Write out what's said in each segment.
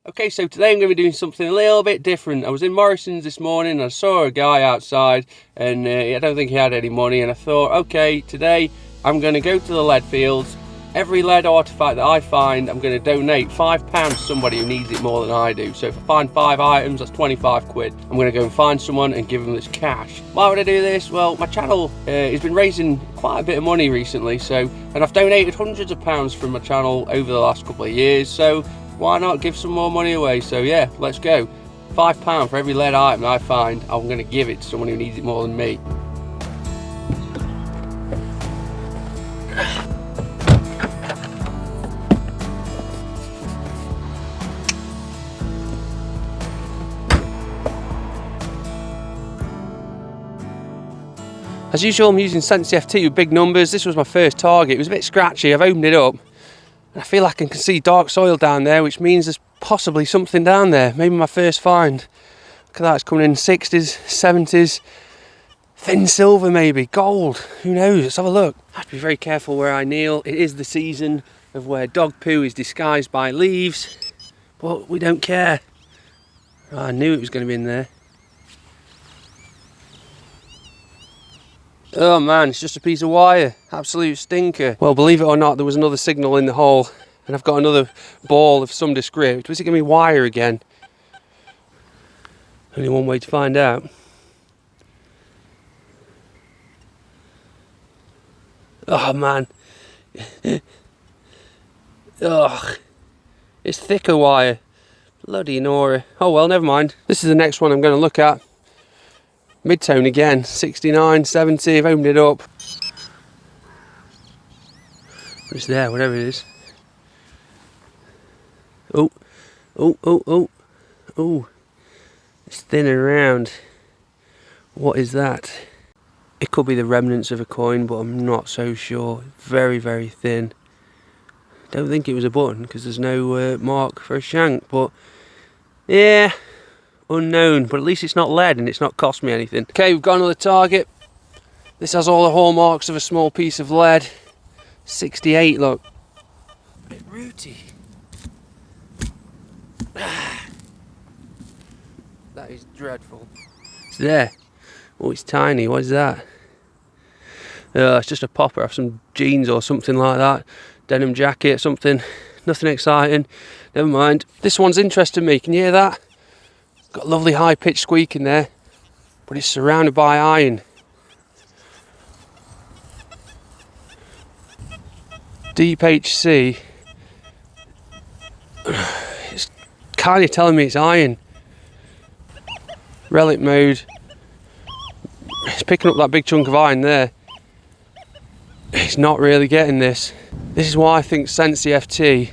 Okay, so today I'm going to be doing something a little bit different. I was in Morrison's this morning and I saw a guy outside and I don't think he had any money, and I thought, okay, today I'm going to go to the lead fields. Every lead artifact that I find, I'm going to donate £5 to somebody who needs it more than I do. So if I find 5 items, that's 25 quid. I'm going to go and find someone and give them this cash. Why would I do this? Well, my channel has been raising quite a bit of money recently, and I've donated hundreds of pounds from my channel over the last couple of years, so why not give some more money away? So yeah, let's go. £5 for every lead item that I find, I'm going to give it to someone who needs it more than me. As usual, I'm using Sensi FT with big numbers. This was my first target. It was a bit scratchy. I've opened it up and I feel like I can see dark soil down there, which means there's possibly something down there. Maybe my first find. Look at that, it's coming in 60s, 70s. Thin silver maybe, gold, who knows? Let's have a look. I have to be very careful where I kneel. It is the season of where dog poo is disguised by leaves, but we don't care. I knew it was going to be in there. Oh man, it's just a piece of wire. Absolute stinker. Well, believe it or not, there was another signal in the hole and I've got another ball of some descript. Was it going to be wire again? Only one way to find out. Oh man. Ugh. It's thicker wire. Bloody Nora. Oh well, never mind. This is the next one I'm going to look at. Mid-tone again, 69, 70, I've opened it up. It's there, whatever it is. Oh, oh, oh, oh, oh. It's thin and round. What is that? It could be the remnants of a coin, but I'm not so sure. Very, very thin. Don't think it was a button, because there's no mark for a shank, but yeah. Unknown, but at least it's not lead and it's not cost me anything. Okay, we've got another target. This has all the hallmarks of a small piece of lead. 68, look. A bit rooty. That is dreadful. It's there. Oh, it's tiny. What is that? It's just a popper off some jeans or something like that. Denim jacket, something. Nothing exciting. Never mind. This one's interesting me. Can you hear that? Got a lovely high pitched squeak in there, but it's surrounded by iron. Deep HC. It's kind of telling me it's iron. Relic mode. It's picking up that big chunk of iron there. It's not really getting this. This is why I think Sensi FT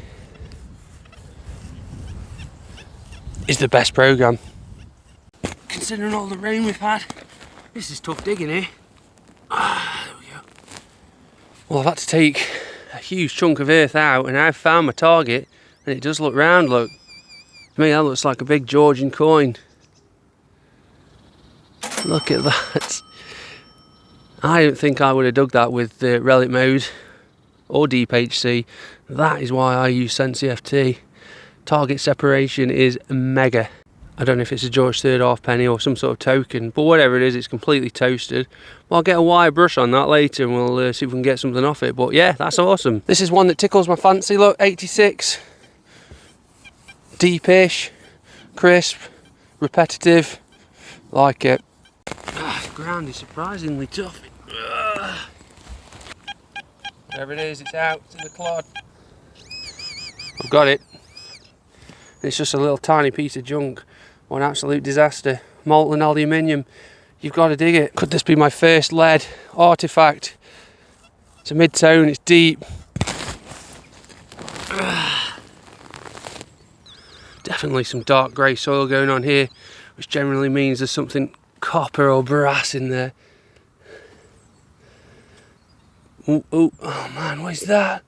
is the best program. Considering all the rain we've had, this is tough digging here. There we go. Well, I've had to take a huge chunk of earth out and I've found my target, and it does look round, look. To me that looks like a big Georgian coin. Look at that. I don't think I would have dug that with relic mode or deep HC. That is why I use Sensi FT. Target separation is mega. I don't know if it's a George III halfpenny or some sort of token, but whatever it is, it's completely toasted. Well, I'll get a wire brush on that later and we'll see if we can get something off it. But yeah, that's awesome. This is one that tickles my fancy. Look, 86. Deepish, crisp, repetitive. Like it. The ground is surprisingly tough. Whatever it is, it's out to the clod. I've got it. It's just a little tiny piece of junk. What an absolute disaster. Molten aluminium. You've got to dig it. Could this be my first lead artifact? It's a mid-tone, it's deep. Definitely some dark grey soil going on here, which generally means there's something copper or brass in there. Ooh, ooh. Oh man, what is that?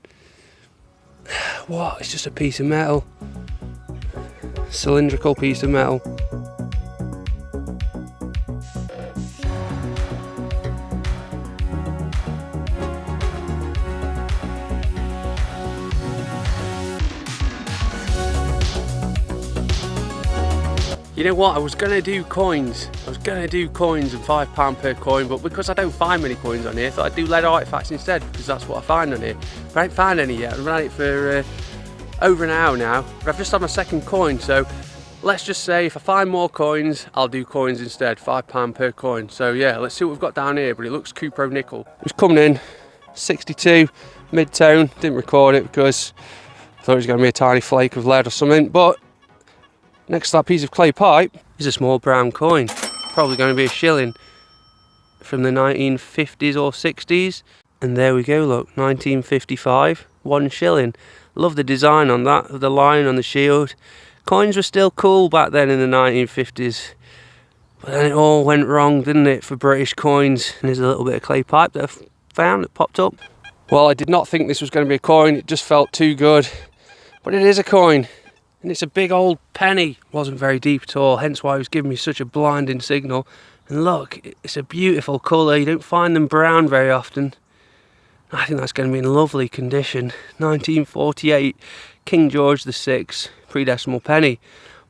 What? It's just a piece of metal. Cylindrical piece of metal. You know what, I was gonna do coins. I was gonna do coins and £5 per coin, but because I don't find many coins on here, I thought I'd do lead artifacts instead, because that's what I find on here. But I ain't found any yet. I've run it for over an hour now, but I've just had my second coin, so let's just say if I find more coins, I'll do coins instead, £5 per coin. So yeah, let's see what we've got down here, but it looks Cupro nickel. It's coming in, 62, mid-tone, didn't record it because I thought it was going to be a tiny flake of lead or something, but next to that piece of clay pipe is a small brown coin, probably going to be a shilling from the 1950s or 60s. And there we go, look, 1955, 1 shilling. Love the design on that, of the line on the shield. Coins were still cool back then in the 1950s. But then it all went wrong, didn't it, for British coins. And there's a little bit of clay pipe that I found that popped up. Well, I did not think this was going to be a coin, it just felt too good. But it is a coin, and it's a big old penny. Wasn't very deep at all, hence why it was giving me such a blinding signal. And look, it's a beautiful colour, you don't find them brown very often. I think that's going to be in lovely condition. 1948, King George VI, pre-decimal penny.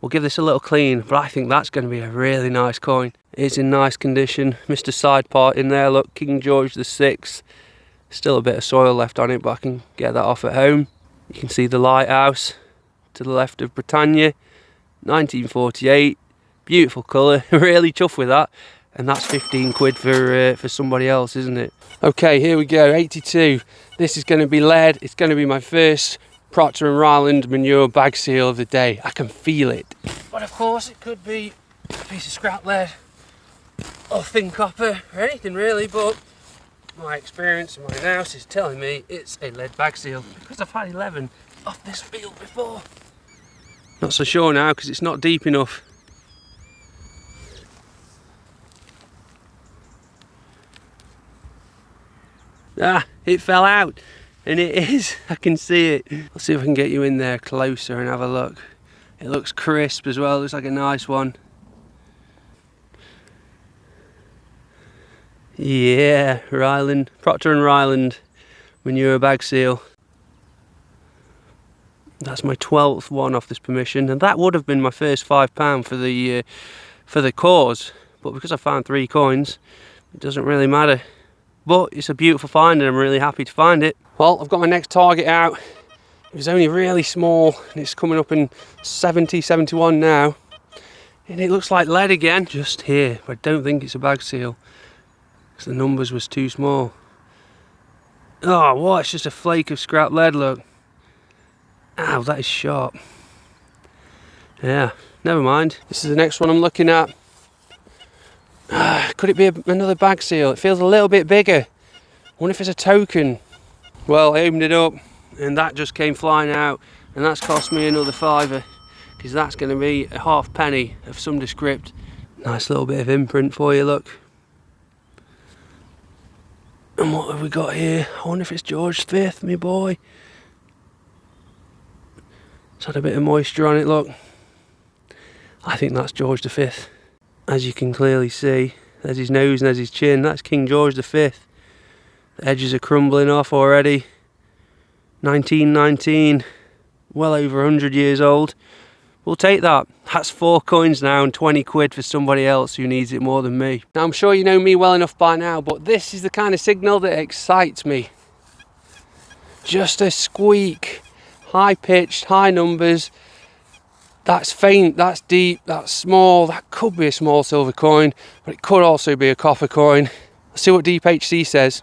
We'll give this a little clean, but I think that's going to be a really nice coin. It's in nice condition. Mr. Side part in there, look, King George VI. Still a bit of soil left on it, but I can get that off at home. You can see the lighthouse to the left of Britannia. 1948, beautiful colour, really chuffed with that. And that's 15 quid for somebody else, isn't it? Okay, here we go, 82. This is going to be lead. It's going to be my first Procter & Ryland manure bag seal of the day. I can feel it. But of course, it could be a piece of scrap lead or thin copper or anything really, but my experience and my analysis is telling me it's a lead bag seal because I've had 11 off this field before. Not so sure now because it's not deep enough. Ah, it fell out, and it is, I can see it. Let's see if I can get you in there closer and have a look. It looks crisp as well, looks like a nice one. Yeah, Ryland, Procter & Ryland manure bag seal. That's my 12th one off this permission, and that would have been my first £5 for the cause, but because I found 3 coins, it doesn't really matter. But it's a beautiful find and I'm really happy to find it. Well, I've got my next target out. It was only really small and it's coming up in 70, 71 now. And it looks like lead again, just here. But I don't think it's a bag seal because the numbers was too small. Oh, what? It's just a flake of scrap lead, look. Ow, that is sharp. Yeah, never mind. This is the next one I'm looking at. Could it be another bag seal? It feels a little bit bigger. I wonder if it's a token. Well, I opened it up and that just came flying out, and that's cost me another £5 because that's going to be a halfpenny of some descript. Nice little bit of imprint for you, look. And what have we got here? I wonder if it's George V, me boy. It's had a bit of moisture on it, look. I think that's George V. As you can clearly see, there's his nose and there's his chin. That's King George V. The edges are crumbling off already. 1919, well over 100 years old. We'll take that. That's 4 coins now and 20 quid for somebody else who needs it more than me. Now I'm sure you know me well enough by now, but this is the kind of signal that excites me. Just a squeak, high pitched, high numbers. That's faint, that's deep, that's small. That could be a small silver coin, but it could also be a copper coin. Let's see what Deep HC says.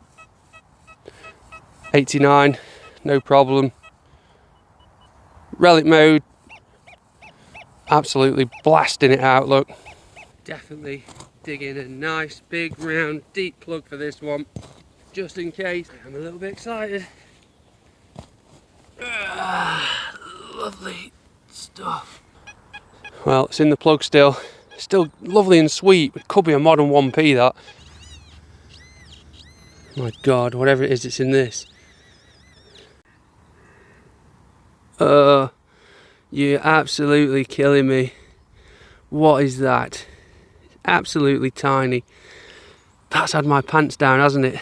89, no problem. Relic mode, absolutely blasting it out, look. Definitely digging a nice, big, round, deep plug for this one, just in case. I'm a little bit excited. Lovely stuff. Well, it's in the plug still. Still lovely and sweet. It could be a modern 1p, that. My God, whatever it is, it's in this. You're absolutely killing me. What is that? It's absolutely tiny. That's had my pants down, hasn't it?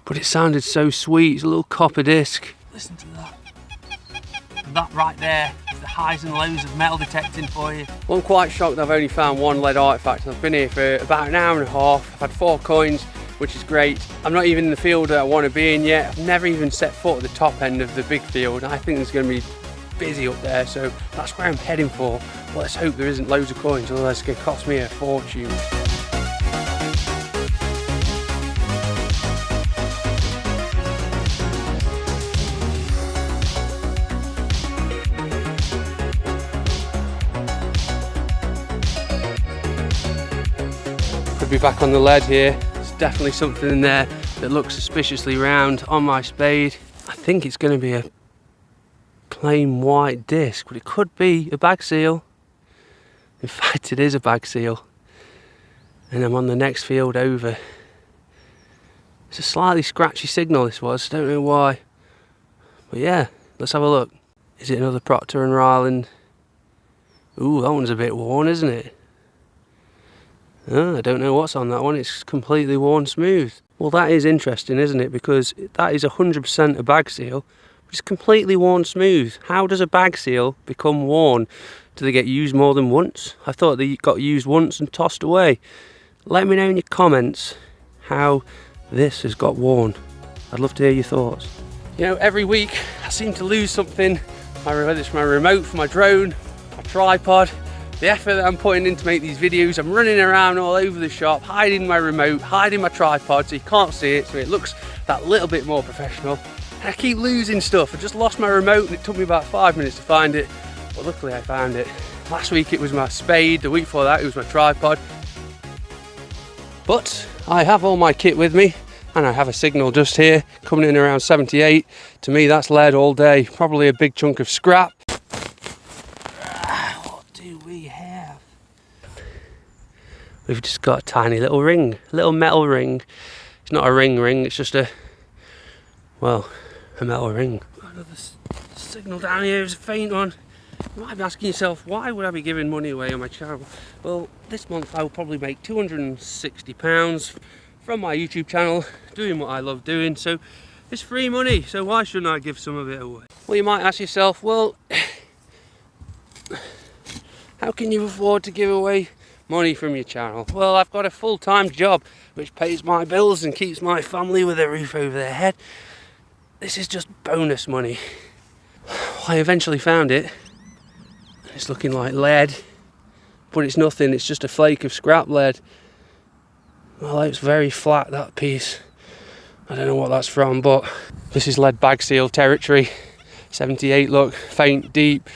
But it sounded so sweet. It's a little copper disc. Listen to that. that right there is the highs and lows of metal detecting for you. Well, I'm quite shocked I've only found one lead artefact. I've been here for about an hour and a half. I've had 4 coins, which is great. I'm not even in the field that I want to be in yet. I've never even set foot at the top end of the big field. I think there's going to be busy up there, so that's where I'm heading for. Well, let's hope there isn't loads of coins, otherwise it's going to cost me a fortune. Could be back on the lead here. There's definitely something in there that looks suspiciously round on my spade. I think it's going to be a plain white disc, but it could be a bag seal. In fact, it is a bag seal. And I'm on the next field over. It's a slightly scratchy signal, this was. Don't know why. But yeah, let's have a look. Is it another Procter & Ryland? Ooh, that one's a bit worn, isn't it? Oh, I don't know what's on that one. It's completely worn smooth. Well, that is interesting, isn't it? Because that is 100% a bag seal. It's completely worn smooth. How does a bag seal become worn? Do they get used more than once? I thought they got used once and tossed away. Let me know in your comments how this has got worn. I'd love to hear your thoughts. You know, every week I seem to lose something. Whether it's my remote for my drone, my tripod, the effort that I'm putting in to make these videos. I'm running around all over the shop, hiding my remote, hiding my tripod so you can't see it, so it looks that little bit more professional. And I keep losing stuff. I just lost my remote and it took me about 5 minutes to find it, but luckily I found it. Last week it was my spade, the week before that it was my tripod. But I have all my kit with me, and I have a signal just here coming in around 78. To me that's lead all day, probably a big chunk of scrap. What do we have? We've just got a tiny little ring, a little metal ring. It's not a ring, it's just a metal ring. Another signal down here is a faint one. You might be asking yourself, why would I be giving money away on my channel? Well, this month I will probably make £260 from my YouTube channel, doing what I love doing, so it's free money, so why shouldn't I give some of it away? Well, you might ask yourself, well, how can you afford to give away money from your channel? Well, I've got a full-time job which pays my bills and keeps my family with a roof over their head. This is just bonus money. I eventually found it. It's looking like lead, but it's nothing, it's just a flake of scrap lead. Well, it's very flat, that piece. I don't know what that's from, but this is lead bag seal territory. 78 look, faint, deep.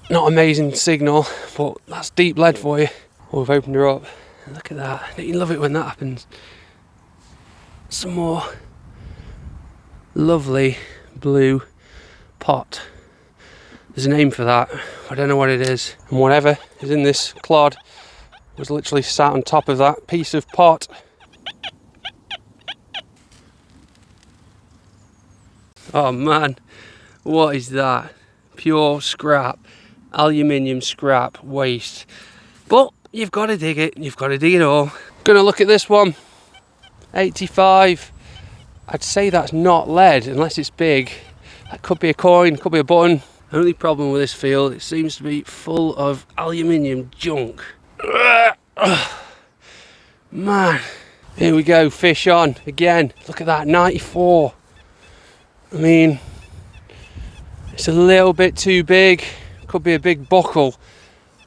Not amazing signal, but that's deep lead for you. Oh, we've opened her up. Look at that. You love it when that happens. Some more lovely blue pot. There's a name for that. I don't know what it is. And whatever is in this clod was literally sat on top of that piece of pot. Oh man, what is that? Pure scrap. Aluminium scrap waste. But you've got to dig it. You've got to dig it all. Gonna look at this one. 85. I'd say that's not lead unless it's big. That could be a coin, could be a button. Only problem with this field, it seems to be full of aluminium junk. Man, here we go, fish on again. Look at that, 94. I mean, it's a little bit too big. Could be a big buckle.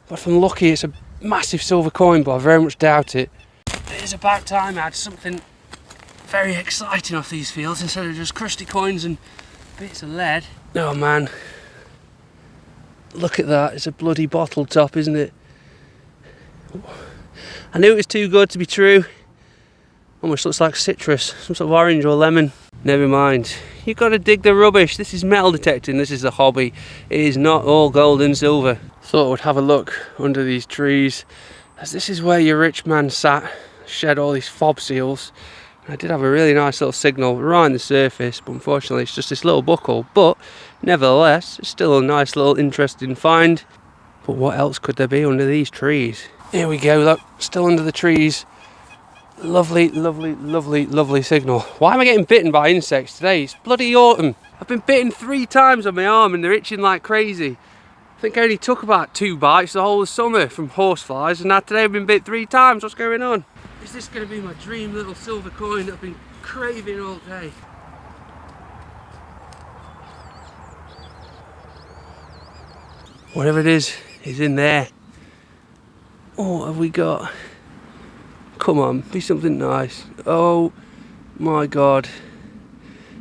But if I'm lucky, it's a massive silver coin, but I very much doubt it. It is about time I had something very exciting off these fields instead of just crusty coins and bits of lead. Oh man, look at that, it's a bloody bottle top, isn't it? I knew it was too good to be true. Almost looks like citrus, some sort of orange or lemon. Never mind, you've got to dig the rubbish. This is metal detecting, this is a hobby. It is not all gold and silver. Thought I would have a look under these trees, as this is where your rich man sat, shed all these fob seals. I did have a really nice little signal right on the surface, but unfortunately it's just this little buckle. But nevertheless, it's still a nice little interesting find. But what else could there be under these trees? Here we go, look, still under the trees. Lovely, lovely, lovely, lovely signal. Why am I getting bitten by insects today? It's bloody autumn. I've been bitten 3 times on my arm and they're itching like crazy. I think I only took about 2 bites the whole of summer from horseflies, and now today I've been bit 3 times. What's going on? Is this going to be my dream little silver coin that I've been craving all day? Whatever it is in there. Oh, what have we got? Come on, be something nice. Oh my god.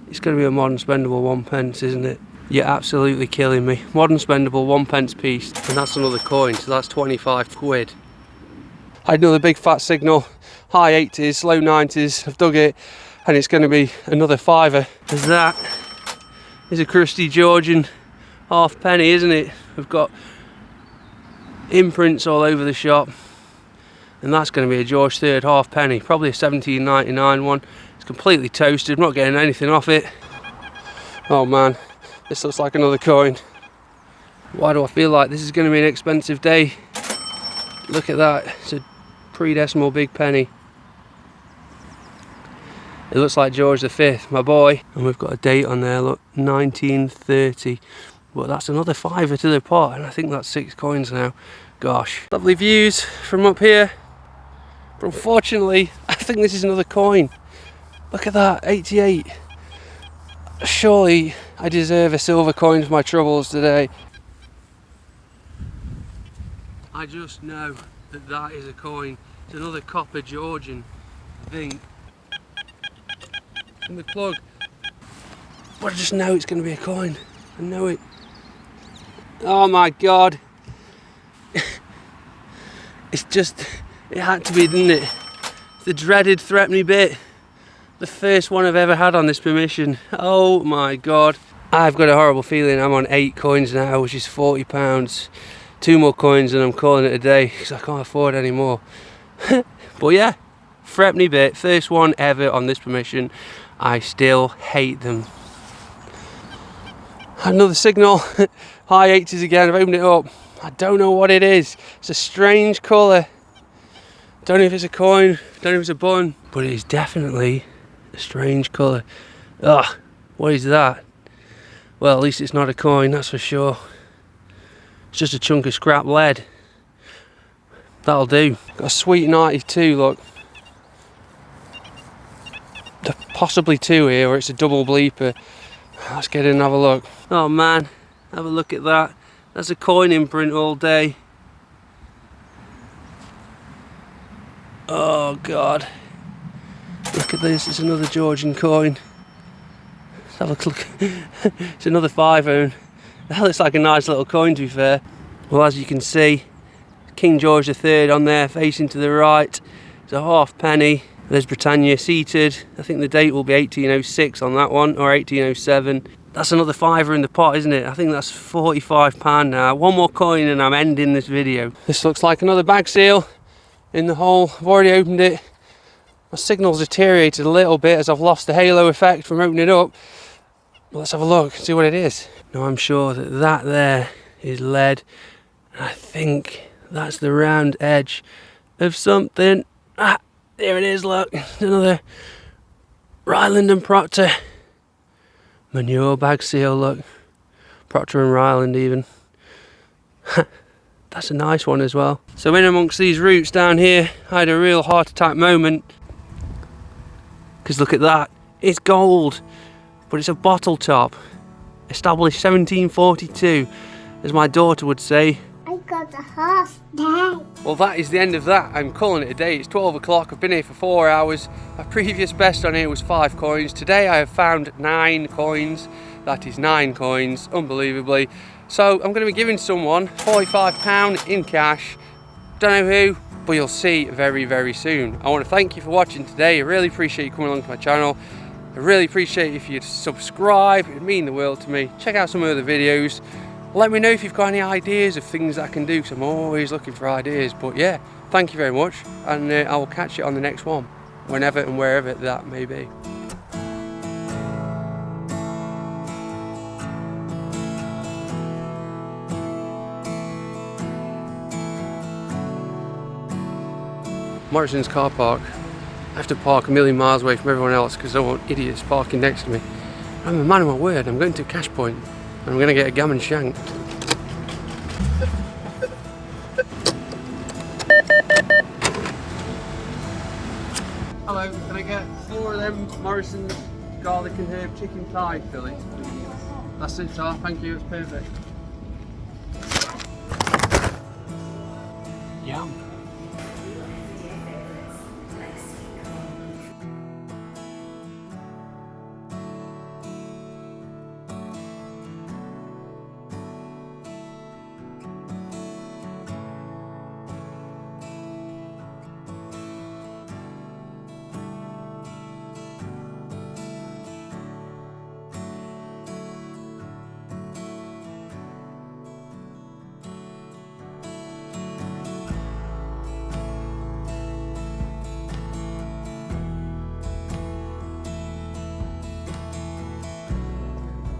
It's going to be a modern spendable 1p, isn't it? You're absolutely killing me. Modern spendable 1p piece. And that's another coin, so that's 25 quid. I had another big fat signal. High 80s, low 90s. I've dug it, and it's going to be another £5. There's that. There's a crusty Georgian halfpenny, isn't it? We've got imprints all over the shop. And that's going to be a George III halfpenny. Probably a 17.99 one. It's completely toasted. I'm not getting anything off it. Oh man. This looks like another coin. Why do I feel like this is going to be an expensive day? Look at that. It's a pre-decimal big penny. It looks like George V, my boy. And we've got a date on there, look, 1930. But that's another £5 to the pot, and I think that's 6 coins now. Gosh. Lovely views from up here. But unfortunately, I think this is another coin. Look at that, 88. Surely I deserve a silver coin for my troubles today. I just know that that is a coin. It's another copper Georgian, I think. In the plug. But I just know it's going to be a coin. I know it. Oh my god. It's just, it had to be, didn't it? It's the dreaded threatening bit. The first one I've ever had on this permission. Oh my god. I've got a horrible feeling I'm on 8 coins now, which is £40. 2 more coins and I'm calling it a day, because I can't afford any more. But yeah, threatening bit, first one ever on this permission. I still hate them. Another signal, high 80s again, I've opened it up. I don't know what it is. It's a strange colour. Don't know if it's a coin, don't know if it's a bun, but it is definitely a strange colour. Ugh, what is that? Well, at least it's not a coin, that's for sure. It's just a chunk of scrap lead. That'll do. Got a sweet 92, look. There are possibly 2 here, or it's a double bleeper. Let's get in and have a look. Oh man, have a look at that. That's a coin imprint all day. Oh god. Look at this, it's another Georgian coin. Let's have a look. It's another £5. That looks like a nice little coin, to be fair. Well, as you can see, King George III on there facing to the right. It's a halfpenny. There's Britannia seated. I think the date will be 1806 on that one, or 1807. That's another £5 in the pot, isn't it? I think that's £45 now. One more coin and I'm ending this video. This looks like another bag seal in the hole. I've already opened it. My signal's deteriorated a little bit as I've lost the halo effect from opening it up. But let's have a look and see what it is. Now I'm sure that that there is lead. And I think that's the round edge of something. Ah, there it is, look. Another Ryland and Proctor manure bag seal, look. Proctor and Ryland even. That's a nice one as well. So in amongst these roots down here, I had a real heart attack moment. Because look at that, it's gold, but it's a bottle top. Established 1742, as my daughter would say. I got a horse day. Well, that is the end of that. I'm calling it a day. It's 12 o'clock. I've been here for 4 hours. My previous best on here was 5 coins. Today I have found 9 coins. That is 9 coins, unbelievably. So I'm going to be giving someone £45 in cash. Don't know who, but you'll see very, very soon. I want to thank you for watching today. I really appreciate you coming along to my channel. I really appreciate if you'd subscribe. It'd mean the world to me. Check out some of the other videos. Let me know if you've got any ideas of things that I can do, because I'm always looking for ideas. But yeah, thank you very much, and I will catch you on the next one, whenever and wherever that may be. Morrison's car park. I have to park a million miles away from everyone else because I don't want idiots parking next to me. I'm a man of my word. I'm going to Cash Point and I'm going to get a gammon shank. Hello, can I get 4 of them Morrison's garlic and herb chicken thigh fillet? That's it, sir. Thank you. It's perfect. Yum.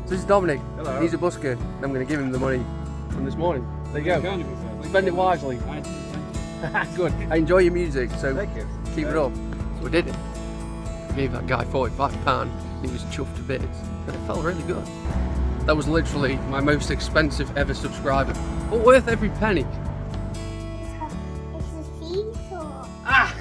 This is Dominic. Hello. He's a busker. And I'm going to give him the money from this morning. There you go. Spend it wisely. Good. I enjoy your music, so Thank you. keep it up. So we did it. I gave that guy £45. He was chuffed to bits. And it felt really good. That was literally my most expensive ever subscriber. But worth every penny. It's a seesaw. Ah!